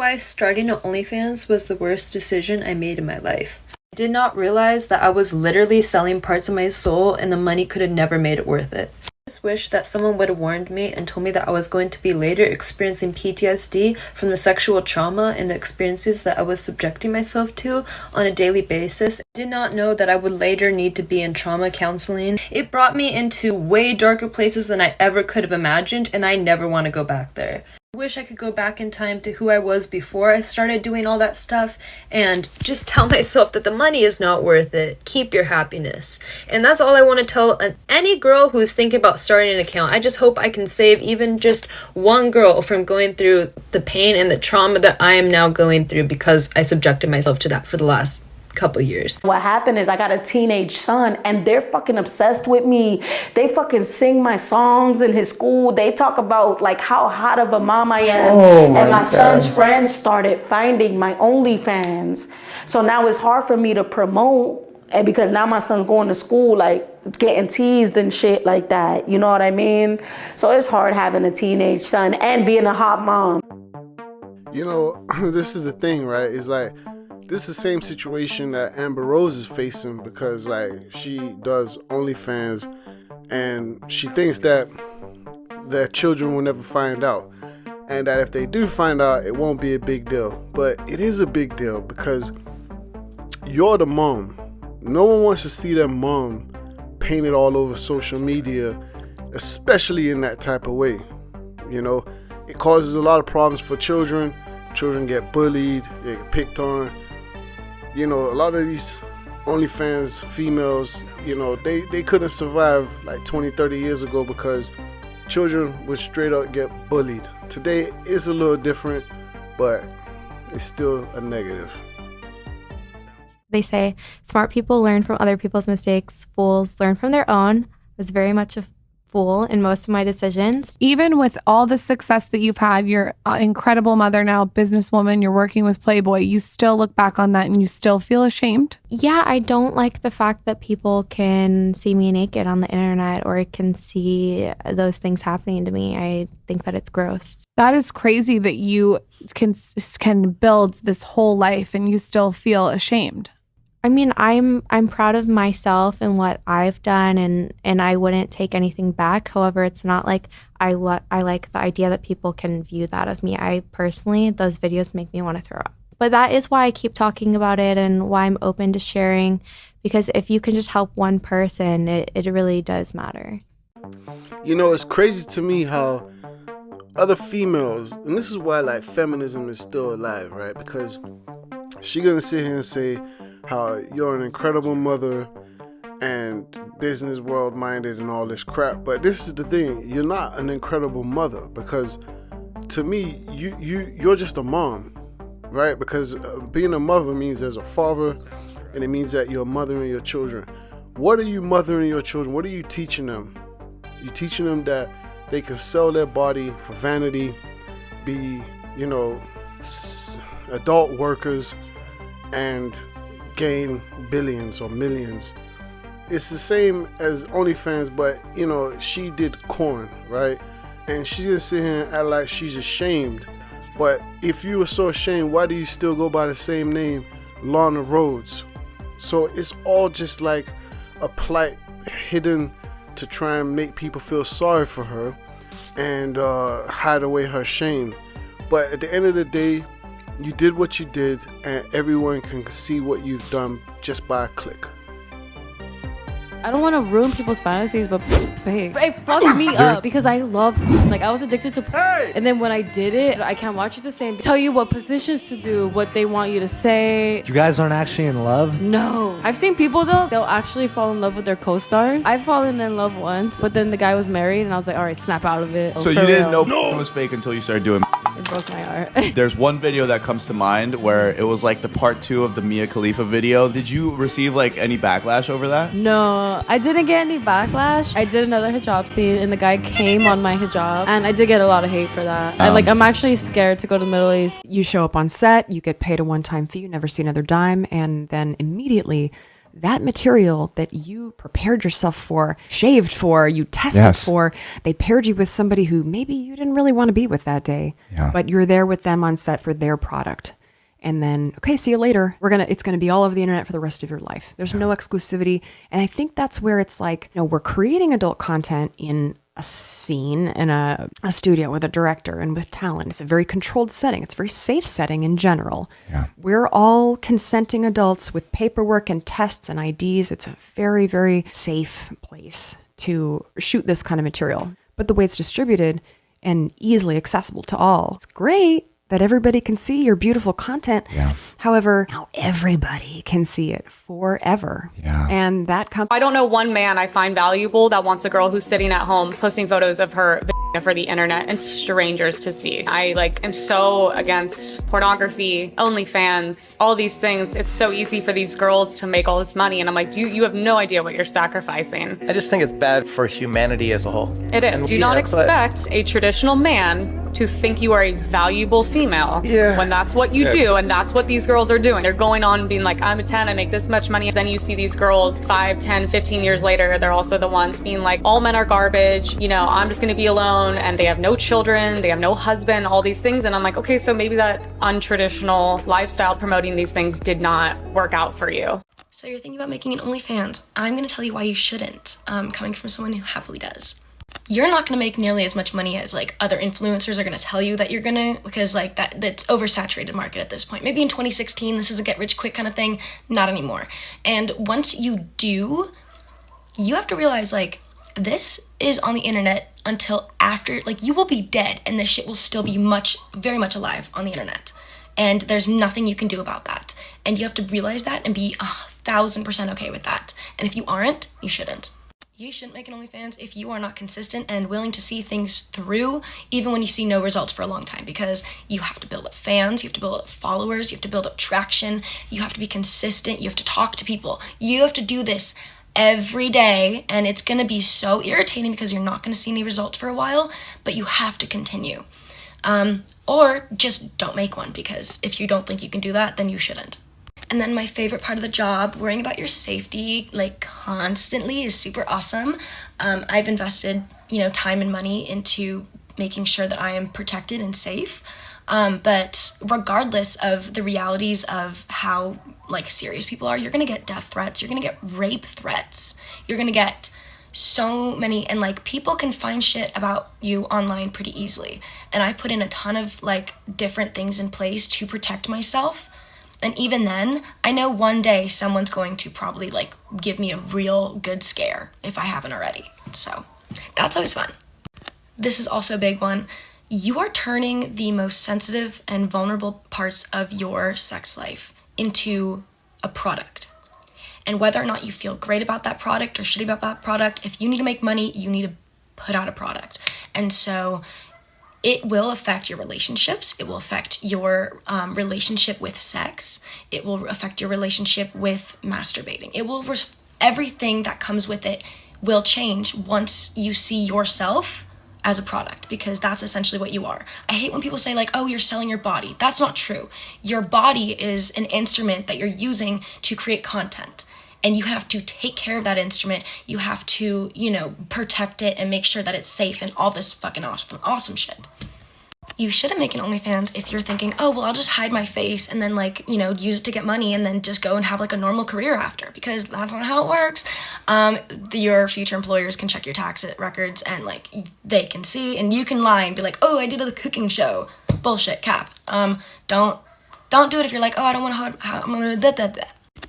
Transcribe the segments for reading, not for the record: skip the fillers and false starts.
why starting an OnlyFans was the worst decision I made in my life. I did not realize that I was literally selling parts of my soul and the money could have never made it worth it. I just wish that someone would have warned me and told me that I was going to be later experiencing PTSD from the sexual trauma and the experiences that I was subjecting myself to on a daily basis. I did not know that I would later need to be in trauma counseling. It brought me into way darker places than I ever could have imagined, and I never want to go back there. I wish I could go back in time to who I was before I started doing all that stuff and just tell myself that the money is not worth it. Keep your happiness. And that's all I want to tell any girl who's thinking about starting an account. I just hope I can save even just one girl from going through the pain and the trauma that I am now going through because I subjected myself to that for the last couple years. What happened is I got a teenage son and they're fucking obsessed with me. They fucking sing my songs in his school. They talk about like how hot of a mom I am. And my son's friends started finding my OnlyFans. So now it's hard for me to promote, and because now my son's going to school like getting teased and shit like that. You know what I mean? So it's hard having a teenage son and being a hot mom. You know, this is the thing, right? It's like, this is the same situation that Amber Rose is facing because, like, she does OnlyFans and she thinks that their children will never find out. And that if they do find out, it won't be a big deal. But it is a big deal because you're the mom. No one wants to see their mom painted all over social media, especially in that type of way. You know, it causes a lot of problems for children. Children get bullied, they get picked on. You know, a lot of these OnlyFans females, you know, they couldn't survive like 20, 30 years ago because children would straight up get bullied. Today, it's a little different, but it's still a negative. They say smart people learn from other people's mistakes, fools learn from their own. I was very much a fool in most of my decisions. Even with all the success that you've had, you're an incredible mother now, businesswoman, you're working with Playboy, you still look back on that and you still feel ashamed? Yeah, I don't like the fact that people can see me naked on the internet or can see those things happening to me. I think that it's gross. That is crazy that you can build this whole life and you still feel ashamed. I mean, I'm proud of myself and what I've done, and I wouldn't take anything back. However, it's not like I like the idea that people can view that of me. I personally, those videos make me want to throw up. But that is why I keep talking about it and why I'm open to sharing, because if you can just help one person, it really does matter. You know, it's crazy to me how other females, and this is why like feminism is still alive, right? Because she's gonna sit here and say how you're an incredible mother and business world minded and all this crap, but this is the thing, you're not an incredible mother, because to me you're just a mom, right? Because being a mother means there's a father, and it means that you're mothering your children. What are you mothering your children? What are you teaching them? You're teaching them that they can sell their body for vanity, be, you know, adult workers, and gain billions or millions. It's the same as OnlyFans, but you know, she did corn, right? And she's gonna sit here and act like she's ashamed. But if you were so ashamed, why do you still go by the same name, Lana Rhodes? So it's all just like a plight hidden to try and make people feel sorry for her and hide away her shame. But at the end of the day, you did what you did, and everyone can see what you've done just by a click. I don't want to ruin people's fantasies, but fake. It fucked me up because I love, like, I was addicted to and then when I did it, I can't watch it the same. Tell you what positions to do, what they want you to say. You guys aren't actually in love? No. I've seen people though, they'll actually fall in love with their co-stars. I've fallen in love once, but then the guy was married and I was like, all right, snap out of it. So you didn't know it was fake until you started doing it broke my heart. There's one video that comes to mind where it was like the part 2 of the Mia Khalifa video. Did you receive like any backlash over that? No, I didn't get any backlash. I did another hijab scene and the guy came on my hijab and I did get a lot of hate for that. I'm actually scared to go to the Middle East. You show up on set, you get paid a one-time fee, you never see another dime, and then immediately that material that you prepared yourself for, shaved for, you tested for, they paired you with somebody who maybe you didn't really want to be with that day, but you're there with them on set for their product. And then, okay, see you later. It's gonna be all over the internet for the rest of your life. There's no exclusivity. And I think that's where it's like, we're creating adult content in a scene in a studio with a director and with talent. It's a very controlled setting. It's a very safe setting in general. Yeah. We're all consenting adults with paperwork and tests and IDs. It's a very, very safe place to shoot this kind of material. But the way it's distributed and easily accessible to all, it's great that everybody can see your beautiful content. Yeah. However, now everybody can see it forever. Yeah. And that I don't know one man I find valuable that wants a girl who's sitting at home posting photos of her for the internet and strangers to see. I am so against pornography, OnlyFans, all these things. It's so easy for these girls to make all this money. And I'm like, you have no idea what you're sacrificing. I just think it's bad for humanity as a whole. It is. Do not expect a traditional man to think you are a valuable female when that's what you do, and that's what these girls are doing. They're going on and being like, I'm a 10, I make this much money. Then you see these girls 5, 10, 15 years later, they're also the ones being like, all men are garbage, I'm just gonna be alone, and they have no children, they have no husband, all these things. And I'm like, okay, so maybe that untraditional lifestyle promoting these things did not work out for you. So you're thinking about making an OnlyFans. I'm gonna tell you why you shouldn't, coming from someone who happily does. You're not going to make nearly as much money as other influencers are going to tell you that you're going to, because that's oversaturated market at this point. Maybe in 2016 this is a get rich quick kind of thing, not anymore. And once you do, you have to realize this is on the internet until after, you will be dead and this shit will still be very much alive on the internet. And there's nothing you can do about that. And you have to realize that and be 1,000% okay with that. And if you aren't, you shouldn't. You shouldn't make an OnlyFans if you are not consistent and willing to see things through, even when you see no results for a long time, because you have to build up fans, you have to build up followers, you have to build up traction, you have to be consistent, you have to talk to people. You have to do this every day, and it's going to be so irritating because you're not going to see any results for a while, but you have to continue. Or just don't make one, because if you don't think you can do that, then you shouldn't. And then my favorite part of the job, worrying about your safety, constantly, is super awesome. I've invested, time and money into making sure that I am protected and safe. But regardless of the realities of how, serious people are, you're gonna get death threats, you're gonna get rape threats, you're gonna get so many, and people can find shit about you online pretty easily. And I put in a ton of different things in place to protect myself. And even then, I know one day someone's going to probably give me a real good scare if I haven't already. So that's always fun. This is also a big one. You are turning the most sensitive and vulnerable parts of your sex life into a product. And whether or not you feel great about that product or shitty about that product, if you need to make money, you need to put out a product. And so it will affect your relationships. It will affect your relationship with sex. It will affect your relationship with masturbating. Everything that comes with it will change once you see yourself as a product, because that's essentially what you are. I hate when people say oh, you're selling your body. That's not true. Your body is an instrument that you're using to create content. And you have to take care of that instrument. You have to, protect it and make sure that it's safe and all this fucking awesome shit. You shouldn't make an OnlyFans if you're thinking, oh, well, I'll just hide my face and then use it to get money and then just go and have a normal career after, because that's not how it works. Your future employers can check your tax records and they can see, and you can lie and be like, oh, I did a cooking show. Bullshit, cap. Don't do it if you're like, oh, I don't want to, I'm gonna,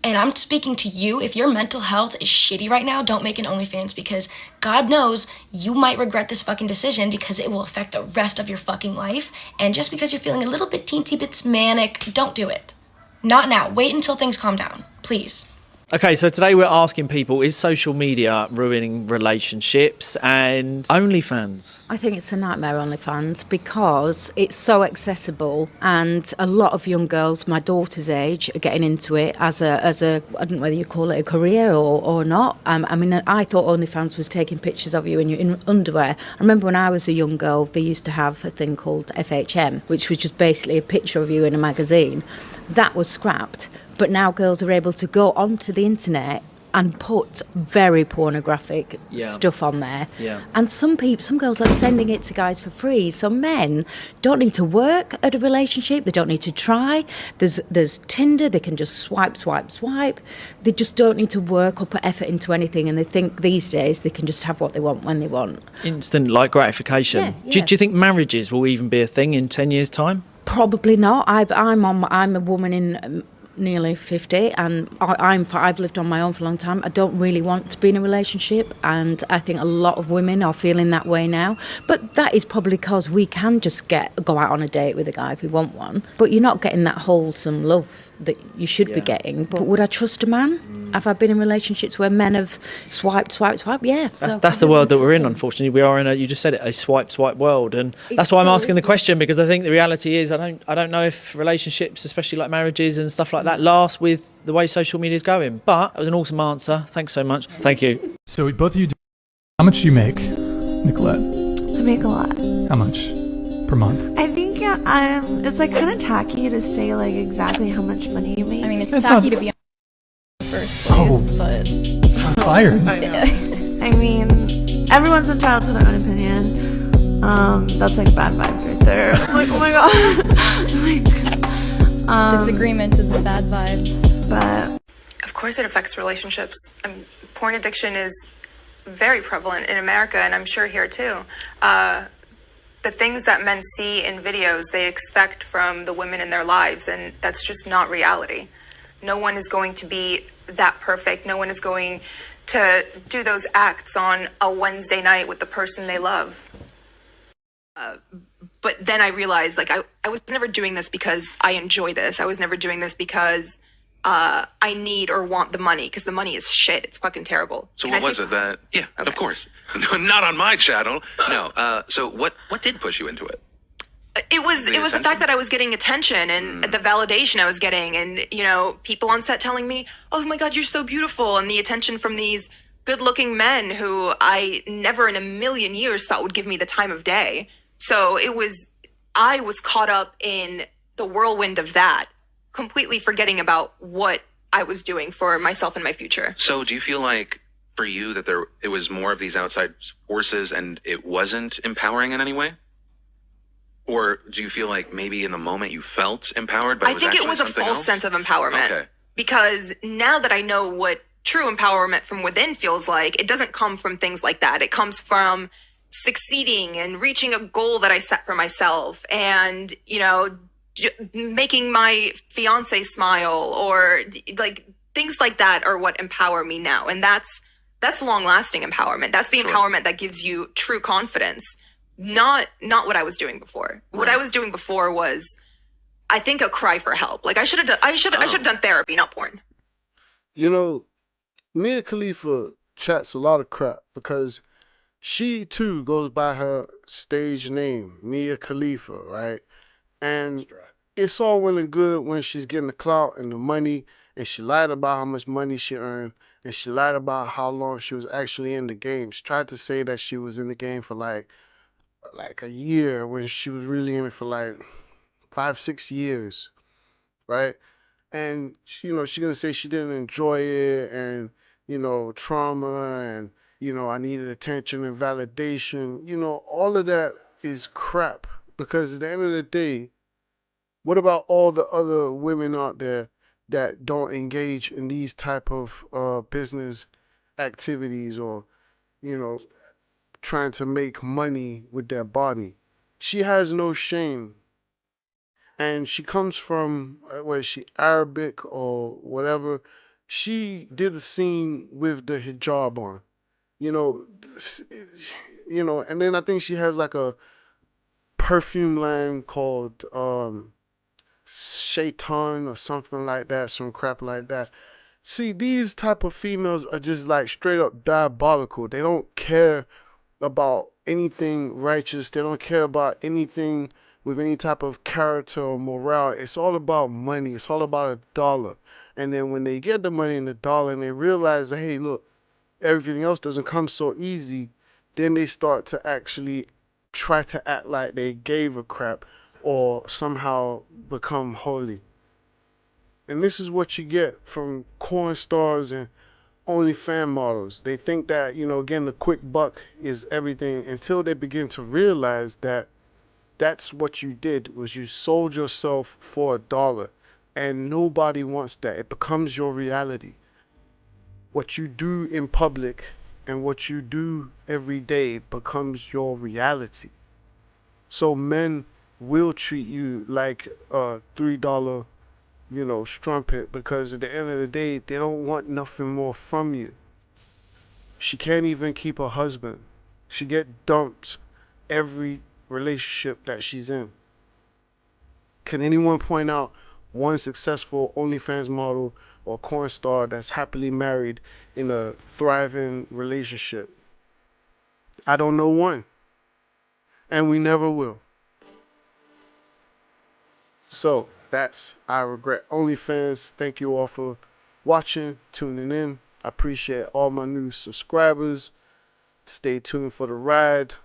And I'm speaking to you. If your mental health is shitty right now, don't make an OnlyFans, because God knows you might regret this fucking decision, because it will affect the rest of your fucking life. And just because you're feeling a little bit teensy bits manic, don't do it. Not now. Wait until things calm down, please. Okay, so today we're asking people, is social media ruining relationships? And OnlyFans? I think it's a nightmare, OnlyFans, because it's so accessible, and a lot of young girls my daughter's age are getting into it as a I don't know whether you call it a career or not. I thought OnlyFans was taking pictures of you in underwear. I remember when I was a young girl, they used to have a thing called FHM, which was just basically a picture of you in a magazine. that was scrapped. But now girls are able to go onto the internet and put very pornographic stuff on there. Yeah. And some girls are sending it to guys for free. So men don't need to work at a relationship. They don't need to try. There's Tinder. They can just swipe. They just don't need to work or put effort into anything. And they think these days they can just have what they want when they want. Instant like gratification. Yeah. Do you think marriages will even be a thing in 10 years' time? Probably not. I'm a woman in nearly 50, and I've lived on my own for a long time. I don't really want to be in a relationship, and I think a lot of women are feeling that way now. But that is probably because we can just go out on a date with a guy if we want one. But you're not getting that wholesome love that you should be getting. But would I trust a man? Have I been in relationships where men have swiped? Yeah. That's the world that we're in, unfortunately. We are in you just said it, a swipe world. And that's why I'm asking the question, because I think the reality is I don't know if relationships, especially like marriages and stuff like that, last with the way social media is going. But that was an awesome answer. Thanks so much. Thank you. So both of you, how much do you make, Nicolette? I make a lot. How much per month? I think it's like kind of tacky to say like exactly how much money you make. I mean, it's tacky to be on the first place, but I'm tired. I mean, everyone's entitled to their own opinion. That's like bad vibes right there. Like, oh my god. disagreement is bad vibes. But of course it affects relationships. Porn addiction is very prevalent in America, and I'm sure here too. The things that men see in videos, they expect from the women in their lives, and that's just not reality. No one is going to be that perfect. No one is going to do those acts on a Wednesday night with the person they love. But then I realized, like, I was never doing this because I enjoy this. I was never doing this because I need or want the money, because the money is shit. It's fucking terrible. So what was it that? Yeah, okay. Of course. Not on my channel. No. So what did push you into it? It was the fact that I was getting attention and the validation I was getting, and people on set telling me, "Oh my God, you're so beautiful," and the attention from these good-looking men who I never in a million years thought would give me the time of day. So I was caught up in the whirlwind of that, completely forgetting about what I was doing for myself and my future. So do you feel like for you that it was more of these outside forces and it wasn't empowering in any way? Or do you feel like maybe in the moment you felt empowered, but I think it was a false sense of empowerment. Okay. Because now that I know what true empowerment from within feels like, it doesn't come from things like that. It comes from succeeding and reaching a goal that I set for myself, and making my fiance smile, or like things like that are what empower me now. And that's long-lasting empowerment. That's the empowerment that gives you true confidence. Not what I was doing before. Right. What I was doing before was, I think, a cry for help. Like I should have done therapy, not porn. Mia Khalifa chats a lot of crap because she too goes by her stage name, Mia Khalifa, right? And it's all well and good when she's getting the clout and the money, and she lied about how much money she earned, and she lied about how long she was actually in the game. She tried to say that she was in the game for like a year when she was really in it for like 5-6 years, right? And she's gonna say she didn't enjoy it, and trauma, and I needed attention and validation. All of that is crap, because at the end of the day, what about all the other women out there that don't engage in these type of business activities, or trying to make money with their body? She has no shame. And she comes from, was she Arabic or whatever? She did a scene with the hijab on, and then I think she has like a perfume line called Shaitan or something like that, some crap like that. See, these type of females are just like straight up diabolical. They don't care about anything righteous. They don't care about anything with any type of character or morale. It's all about money. It's all about a dollar. And then when they get the money and the dollar, and they realize that, hey, look, everything else doesn't come so easy, then they start to actually try to act like they gave a crap or somehow become holy. And this is what you get from porn stars and OnlyFans models. They think that, you know, again, the quick buck is everything until they begin to realize that that's what you did, was you sold yourself for $1. And nobody wants that. It becomes your reality. What you do in public and what you do every day becomes your reality. So men will treat you like a $3, you know, strumpet, because at the end of the day, they don't want nothing more from you. She can't even keep her husband. She get dumped every relationship that she's in. Can anyone point out one successful OnlyFans model or porn star that's happily married in a thriving relationship? I don't know one. And we never will. So that's I Regret OnlyFans. Thank you all for watching, tuning in. I appreciate all my new subscribers. Stay tuned for the ride.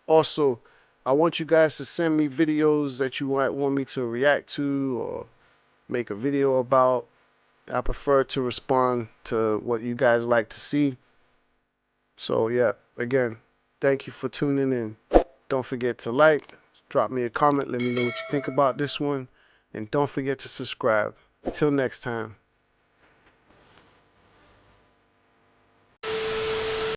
Also, I want you guys to send me videos that you might want me to react to or make a video about. I prefer to respond to what you guys like to see. So yeah, again, thank you for tuning in. Don't forget to like, drop me a comment, let me know what you think about this one, and don't forget to subscribe. Until next time.